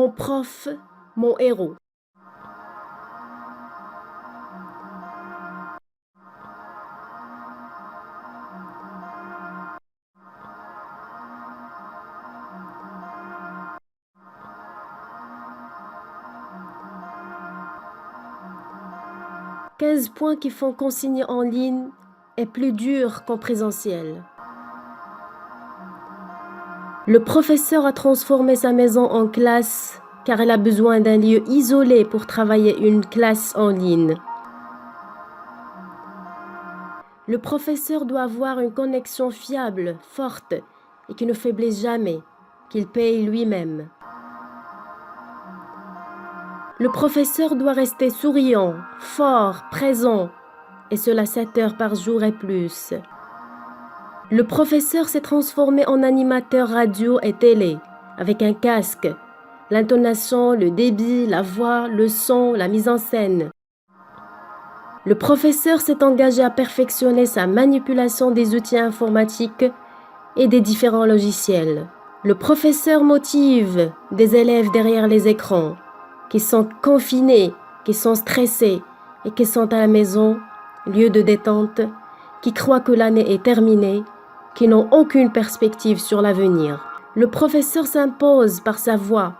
Mon prof, mon héros. « 15 points qui font consigner en ligne est plus dur qu'en présentiel. » Le professeur a transformé sa maison en classe car elle a besoin d'un lieu isolé pour travailler une classe en ligne. Le professeur doit avoir une connexion fiable, forte et qui ne faiblisse jamais, qu'il paye lui-même. Le professeur doit rester souriant, fort, présent, et cela 7 heures par jour et plus. Le professeur s'est transformé en animateur radio et télé, avec un casque, l'intonation, le débit, la voix, le son, la mise en scène. Le professeur s'est engagé à perfectionner sa manipulation des outils informatiques et des différents logiciels. Le professeur motive des élèves derrière les écrans, qui sont confinés, qui sont stressés et qui sont à la maison, lieu de détente, qui croient que l'année est terminée, qui n'ont aucune perspective sur l'avenir. Le professeur s'impose par sa voix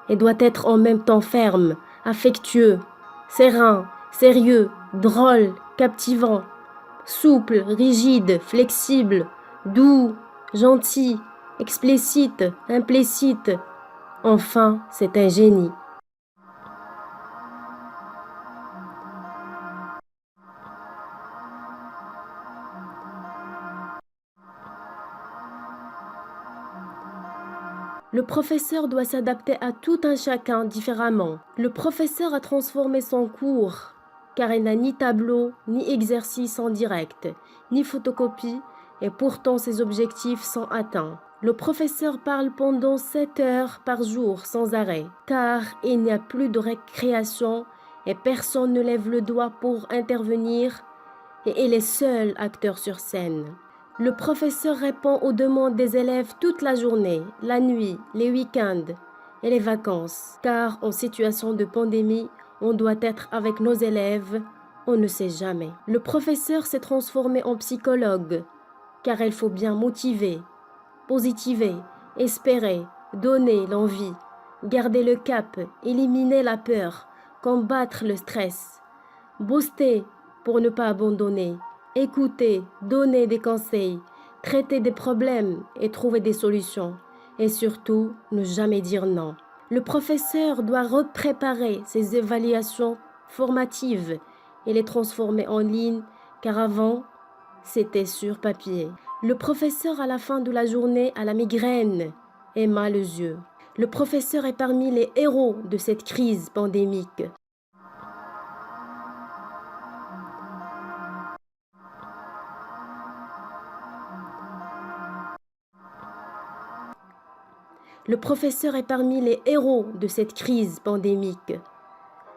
et doit être en même temps ferme, affectueux, serein, sérieux, drôle, captivant, souple, rigide, flexible, doux, gentil, explicite, implicite. Enfin, c'est un génie. Le professeur doit s'adapter à tout un chacun différemment. Le professeur a transformé son cours car il n'a ni tableau, ni exercice en direct, ni photocopie, et pourtant ses objectifs sont atteints. Le professeur parle pendant 7 heures par jour sans arrêt, car il n'y a plus de récréation et personne ne lève le doigt pour intervenir, et il est seul acteur sur scène. Le professeur répond aux demandes des élèves toute la journée, la nuit, les week-ends et les vacances, car en situation de pandémie, on doit être avec nos élèves, on ne sait jamais. Le professeur s'est transformé en psychologue, car il faut bien motiver, positiver, espérer, donner l'envie, garder le cap, éliminer la peur, combattre le stress, booster pour ne pas abandonner, écouter, donner des conseils, traiter des problèmes et trouver des solutions, et surtout ne jamais dire non. Le professeur doit repréparer ses évaluations formatives et les transformer en ligne, car avant, c'était sur papier. Le professeur, à la fin de la journée, a la migraine et mal aux yeux. Le professeur est parmi les héros de cette crise pandémique. Le professeur est parmi les héros de cette crise pandémique.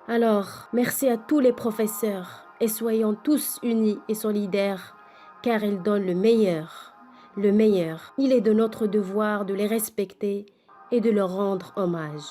Alors, merci à tous les professeurs et soyons tous unis et solidaires, car ils donnent le meilleur. Le meilleur. Il est de notre devoir de les respecter et de leur rendre hommage.